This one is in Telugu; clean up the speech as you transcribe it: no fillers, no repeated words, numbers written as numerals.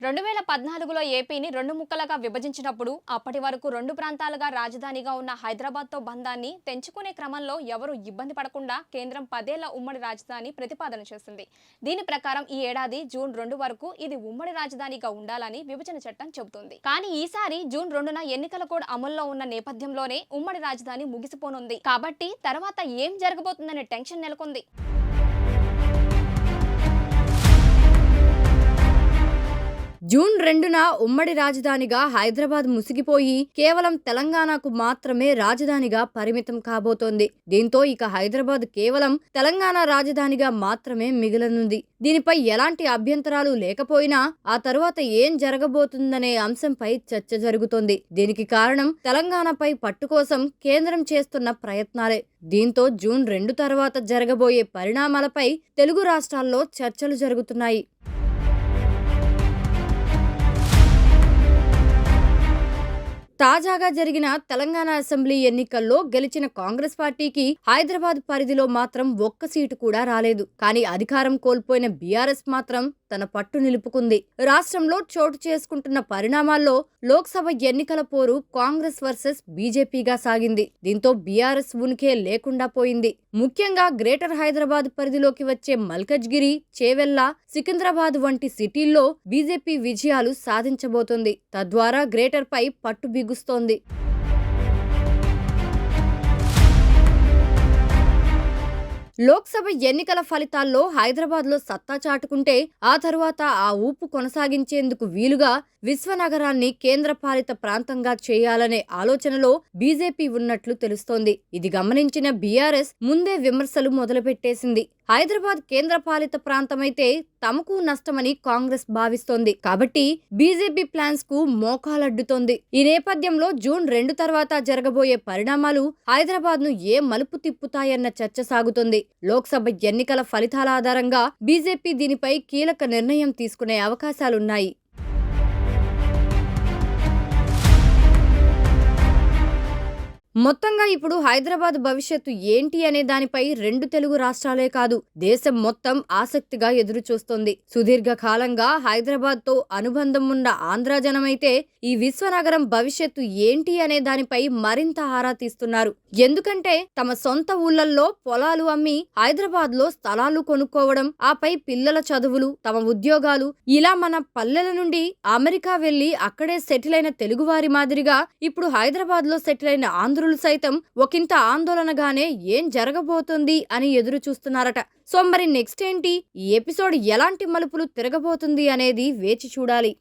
2014లో ఏపీని రెండు ముక్కలుగా విభజించినప్పుడు అప్పటి వరకు రెండు ప్రాంతాలుగా రాజధానిగా ఉన్న హైదరాబాద్తో బంధాన్ని తెంచుకునే క్రమంలో ఎవరూ ఇబ్బంది పడకుండా కేంద్రం 10 ఏళ్ల ఉమ్మడి రాజధాని ప్రతిపాదన చేసింది. దీని ప్రకారం ఈ ఏడాది జూన్ 2 వరకు ఇది ఉమ్మడి రాజధానిగా ఉండాలని విభజన చట్టం చెబుతోంది. కానీ ఈసారి జూన్ 2న ఎన్నికల కోడ్ అమల్లో ఉన్న నేపథ్యంలోనే ఉమ్మడి రాజధాని ముగిసిపోనుంది. కాబట్టి తర్వాత ఏం జరగబోతుందనే టెన్షన్ నెలకొంది. జూన్ 2న ఉమ్మడి రాజధానిగా హైదరాబాద్ ముసిగిపోయి కేవలం తెలంగాణకు మాత్రమే రాజధానిగా పరిమితం కాబోతోంది. దీంతో ఇక హైదరాబాద్ కేవలం తెలంగాణ రాజధానిగా మాత్రమే మిగలనుంది. దీనిపై ఎలాంటి అభ్యంతరాలు లేకపోయినా ఆ తరువాత ఏం జరగబోతుందనే అంశంపై చర్చ జరుగుతోంది. దీనికి కారణం తెలంగాణపై పట్టు కోసం కేంద్రం చేస్తున్న ప్రయత్నాలే. దీంతో జూన్ 2 తర్వాత జరగబోయే పరిణామాలపై తెలుగు రాష్ట్రాల్లో చర్చలు జరుగుతున్నాయి. తాజాగా జరిగిన తెలంగాణ అసెంబ్లీ ఎన్నికల్లో గెలిచిన కాంగ్రెస్ పార్టీకి హైదరాబాద్ పరిధిలో మాత్రం ఒక్క సీటు కూడా రాలేదు. కానీ అధికారం కోల్పోయిన బీఆర్ఎస్ మాత్రం తన పట్టు నిలుపుకుంది. రాష్ట్రంలో చోటు చేసుకుంటున్న పరిణామాల్లో లోక్సభ ఎన్నికల పోరు కాంగ్రెస్ వర్సెస్ బీజేపీగా సాగింది. దీంతో బీఆర్ఎస్ ఉనికే లేకుండా పోయింది. ముఖ్యంగా గ్రేటర్ హైదరాబాద్ పరిధిలోకి వచ్చే మల్కజ్గిరి, చేవెళ్ల, సికింద్రాబాద్ వంటి సిటీల్లో బీజేపీ విజయాలు సాధించబోతోంది. తద్వారా గ్రేటర్ పై పట్టు బిగుస్తోంది. లోక్సభ ఎన్నికల ఫలితాల్లో హైదరాబాద్లో సత్తా చాటుకుంటే ఆ తరువాత ఆ ఊపు కొనసాగించేందుకు వీలుగా విశ్వనగరాన్ని కేంద్రపాలిత ప్రాంతంగా చేయాలనే ఆలోచనలో బీజేపీ ఉన్నట్లు తెలుస్తోంది. ఇది గమనించిన బీఆర్ఎస్ ముందే విమర్శలు మొదలుపెట్టేసింది. హైదరాబాద్ కేంద్రపాలిత ప్రాంతమైతే తమకు నష్టమని కాంగ్రెస్ భావిస్తోంది. కాబట్టి బీజేపీ ప్లాన్స్ కు మోకాలడ్డుతోంది. ఈ నేపథ్యంలో జూన్ 2 తర్వాత జరగబోయే పరిణామాలు హైదరాబాద్ ను ఏ మలుపు తిప్పుతాయన్న చర్చ సాగుతోంది. లోక్సభ ఎన్నికల ఫలితాల ఆధారంగా బీజేపీ దీనిపై కీలక నిర్ణయం తీసుకునే అవకాశాలున్నాయి. మొత్తంగా ఇప్పుడు హైదరాబాద్ భవిష్యత్తు ఏంటి అనే దానిపై రెండు తెలుగు రాష్ట్రాలే కాదు, దేశం మొత్తం ఆసక్తిగా ఎదురు చూస్తోంది. సుదీర్ఘ కాలంగా హైదరాబాద్ తో అనుబంధం ఉన్న ఆంధ్ర జనమైతే ఈ విశ్వనగరం భవిష్యత్తు ఏంటి అనే దానిపై మరింత ఆరా తీస్తున్నారు. ఎందుకంటే తమ సొంత ఊళ్ళల్లో పొలాలు అమ్మి హైదరాబాద్ లో స్థలాలు కొనుక్కోవడం, ఆపై పిల్లల చదువులు, తమ ఉద్యోగాలు, ఇలా మన పల్లెల నుండి అమెరికా వెళ్లి అక్కడే సెటిల్ అయిన తెలుగువారి మాదిరిగా ఇప్పుడు హైదరాబాద్ లో సెటిల్ అయిన ఆంధ్రులు సైతం ఒకంత ఆందోళనగానే ఏం జరగబోతుంది అని ఎదురు చూస్తున్నారట. సో మరి నెక్స్ట్ ఏంటి? ఈ ఎపిసోడ్ ఎలాంటి మలుపులు తిరగబోతుంది అనేది వేచి చూడాలి.